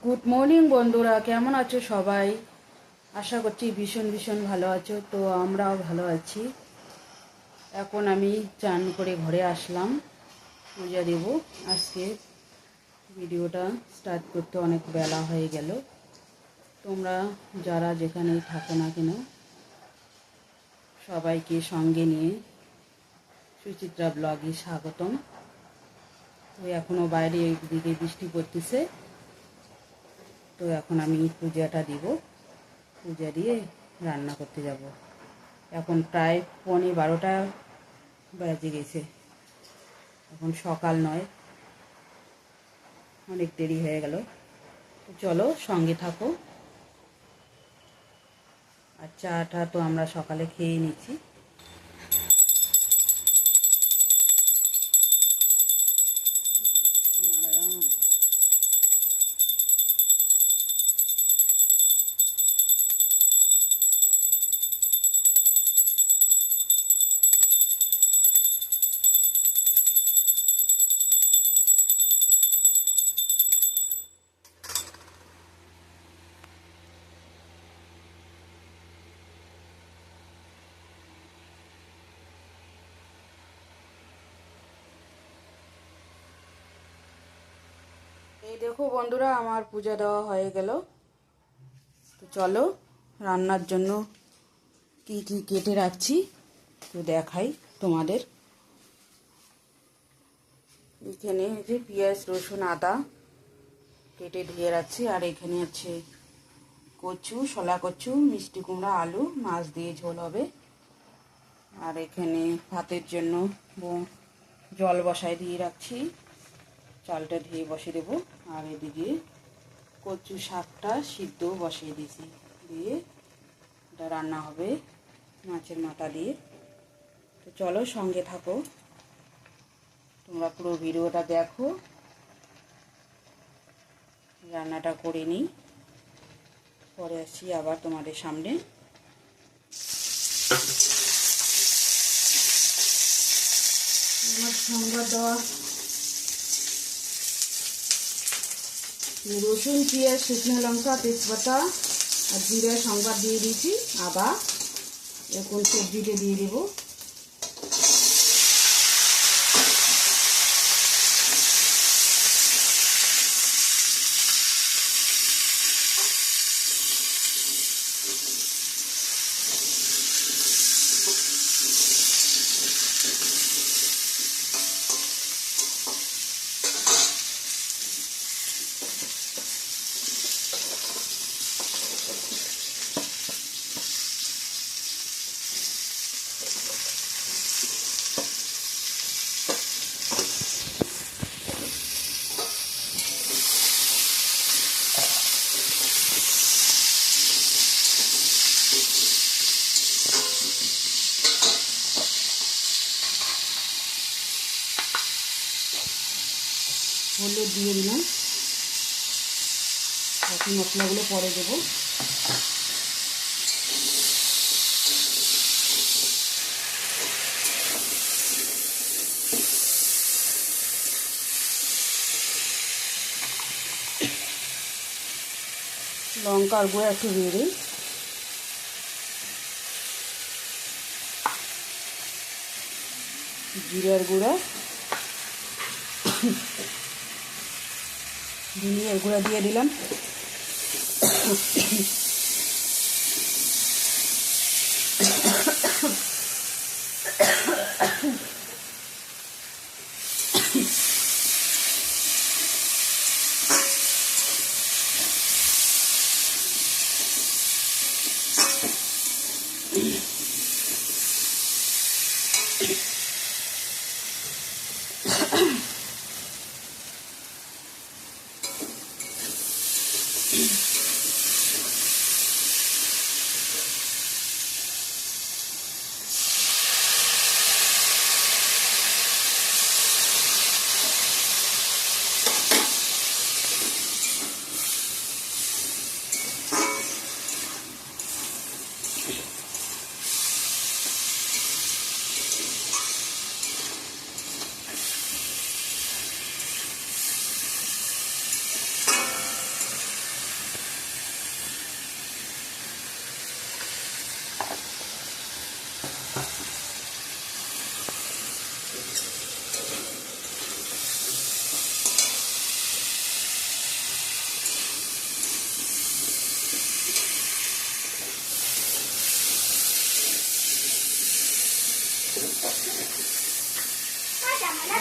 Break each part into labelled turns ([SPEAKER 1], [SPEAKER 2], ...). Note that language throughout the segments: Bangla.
[SPEAKER 1] গুড মর্নিং বন্ধুরা, কেমন আছো সবাই? আশা করছি ভীষণ ভীষণ ভালো আছো। তো আমরাও ভালো আছি। এখন আমি চান করে ঘরে আসলাম, পূজা দেব। আজকে ভিডিওটা স্টার্ট করতে অনেক বেলা হয়ে গেল। তোমরা যারা যেখানেই থাকো না কেন, সবাইকে সঙ্গে নিয়ে সুচিত্রা ব্লগে স্বাগতম। তো এখনও বাইরে একদিকে বৃষ্টি পড়তেছে। তো এখন আমি পূজাটা দিব, পূজা দিয়ে রান্না করতে যাব। এখন প্রায় 11:30 বেজে গেছে, এখন সকাল নয়, অনেক দেরি হয়ে গেল। তো চলো সঙ্গে থাকো। আর চাটা তো আমরা সকালে খেয়ে নিচ্ছি। এই দেখো বন্ধুরা, আমার পূজা দেওয়া হয়ে গেল। তো চলো রান্নার জন্য কি কি কেটে রাখছি তো দেখাই তোমাদের। এখানে যে পেঁয়াজ, রসুন, আদা কেটে ধুয়ে রাখছি। আর এখানে আছে কচু, শলা কচু, মিষ্টি কুমড়া, আলু, মাছ দিয়ে ঝোল হবে। আর এখানে ভাতের জন্য জল বসায় দিয়ে রাখছি, চালটা ধুয়ে বসিয়ে দেবো। আর এদিকে কচু শাকটা সিদ্ধ বসিয়ে দিয়েছি, দিয়ে এটা রান্না হবে মাছের মাথা দিয়ে। তো চলো সঙ্গে থাকো, তোমরা পুরো ভিডিওটা দেখো। রান্নাটা করে নিই, পরে আসছি আবার তোমাদের সামনে। আমার সংবাদ দেওয়া রসুন, পেঁয়াজ, শুকনো লঙ্কা, তেজপাতা আর জিরা সংবাদ দিয়ে দিয়েছি। আবার এখন সবজিটা দিয়ে দেবো। হলুদ দিয়ে দিলাম, বাকি মশলাগুলো পরে দেবো। লঙ্কার গুঁড়া একটু দিয়ে দিই, জিরার গুঁড়া, ধনিয়ার গুঁড়া দিয়ে দিলাম।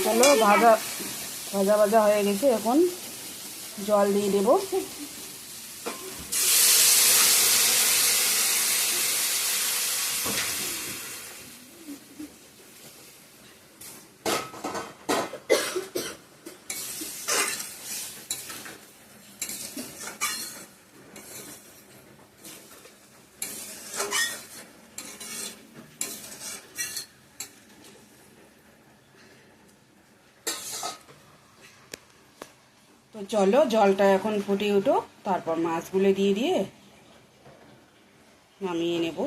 [SPEAKER 1] চলো ভাজা ভাজা ভাজা হয়ে গেছে, এখন জল দিয়ে দেবো। তো চলো জলটা এখন ফুটে উঠো, তারপর মাছগুলো দিয়ে দিয়ে নামিয়ে নেব।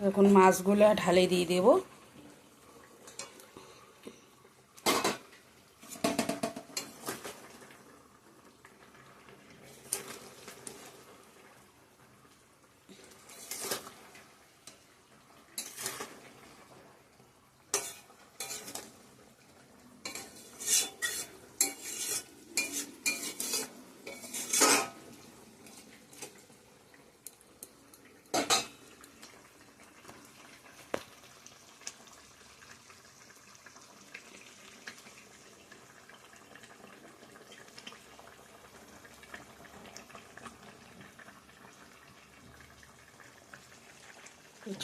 [SPEAKER 1] এখন মাছগুলো ঢালে দিয়ে দেব।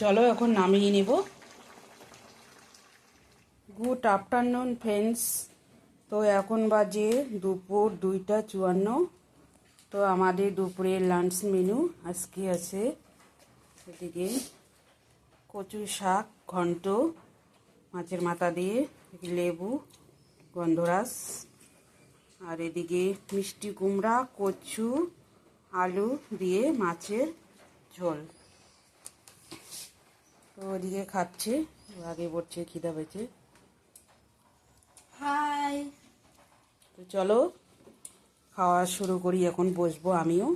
[SPEAKER 1] চলো এখন নামিয়ে নেব। Good afternoon friends. তো এখন বাজে দুপুর 2:54। তো আমাদের দুপুরের লাঞ্চ মেনু আজকে আছে এদিকে কচু শাক ঘন্ট মাছের মাথা দিয়ে, লেবু, গন্ধরাস, আর এদিকে মিষ্টি কুমড়া, কচু, আলু দিয়ে মাছের ঝোল। তো ওদিকে খাচ্ছে, আগে পড়ছে, খিদা পেয়েছে। হাই। তো চলো খাওয়া শুরু করি, এখন বসবো আমিও,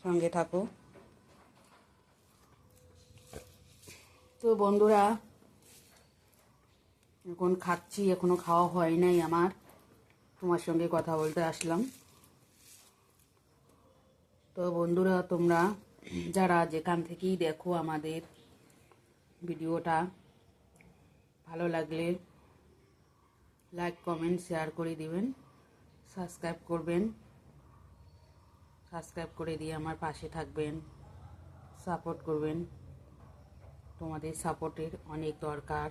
[SPEAKER 1] সঙ্গে থাকো। তো বন্ধুরা এখন খাচ্ছি, এখনো খাওয়া হয় নাই আমার, তোমার সঙ্গে কথা বলতে আসলাম। তো বন্ধুরা তোমরা যারা যেখান থেকেই দেখো আমাদের ভিডিওটা, ভালো লাগলে লাইক কমেন্ট শেয়ার করে দিবেন, সাবস্ক্রাইব করবেন, সাবস্ক্রাইব করে দিয়ে আমার পাশে থাকবেন, সাপোর্ট করবেন। তোমাদের সাপোর্টের অনেক দরকার।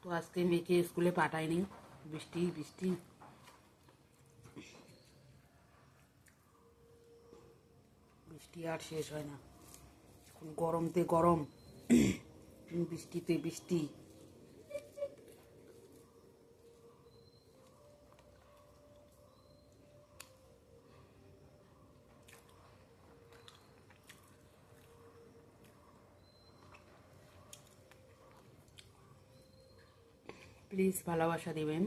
[SPEAKER 1] তো আজকে মেয়েকে স্কুলে পাঠাইনি, বৃষ্টি বৃষ্টি। বৃষ্টি আর শেষ হয় না, গরমতে গরম, বৃষ্টিতে বৃষ্টি। প্লিজ ভালোবাসা দিবেন।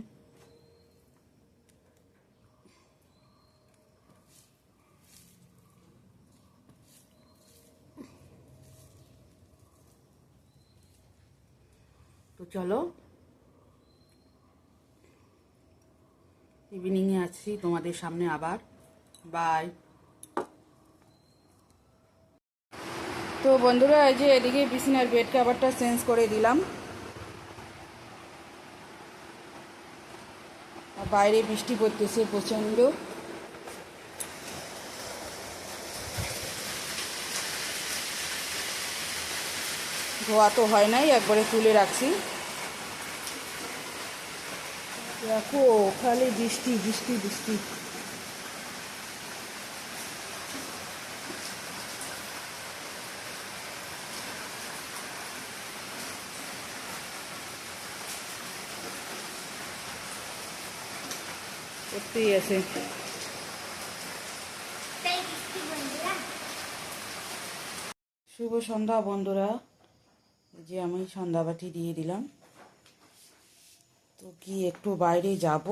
[SPEAKER 1] তো চলো ইভিনিংয়ে আসছি তোমাদের সামনে আবার। বাই। তো বন্ধুরা এই যে এদিকে বিছানার বেড কভারটা চেঞ্জ করে দিলাম। বাইরে বৃষ্টি পড়তেছে প্রচণ্ড। ধোয়া তো হয় নাই, একবারে তুলে রাখছি। দেখো খালি বৃষ্টি বৃষ্টি বৃষ্টি। করতেই আছে। শুভ সন্ধ্যা বন্ধুরা, যে আমি সন্ধ্যাবাতি দিয়ে দিলাম। তো কি একটু বাইরে যাব,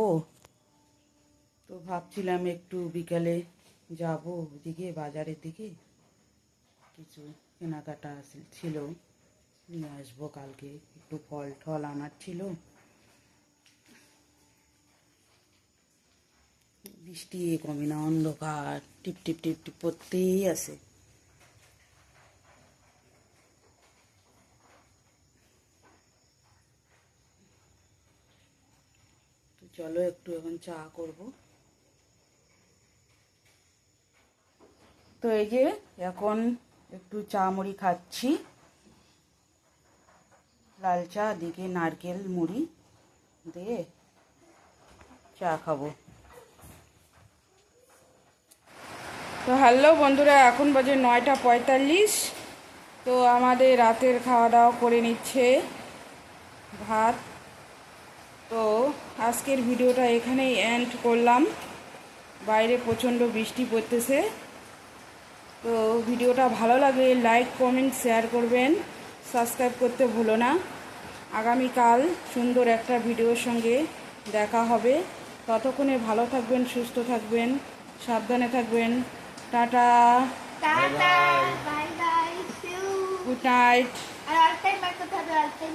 [SPEAKER 1] তো ভাবছিলাম একটু বিকালে যাব ওদিকে বাজারের দিকে, কিছু কেনাকাটা ছিল, নিয়ে আসবো কালকে। একটু ফল টল আনার ছিল। বৃষ্টি কমে না, অন্ধকার টিপ টিপ টিপ টিপ পড়তেই আছে। তো চলো একটু এখন চা করব। তো এই যে এখন একটু চা মুড়ি খাচ্ছি, লাল চা, দিকে নারকেল মুড়ি দিয়ে চা খাবো। তো হ্যালো বন্ধুরা, এখন বাজে 9টা 45। তো আমাদের রাতের খাওয়া দাওয়া করে নিচ্ছে ভাত। তো আজকের ভিডিওটা এখানেই এন্ড করলাম। বাইরে প্রচণ্ড বৃষ্টি পড়তেছে। তো ভিডিওটা ভালো লাগলে লাইক কমেন্ট শেয়ার করবেন, সাবস্ক্রাইব করতে ভুলো না। আগামীকাল সুন্দর একটা ভিডিওর সঙ্গে দেখা হবে। ততক্ষণে ভালো থাকবেন, সুস্থ থাকবেন, সাবধানে থাকবেন। Ta-ta,
[SPEAKER 2] ta-ta, bye bye, see you.
[SPEAKER 1] Good night.
[SPEAKER 2] আর অল টাইম করতে হবে, অল টাইম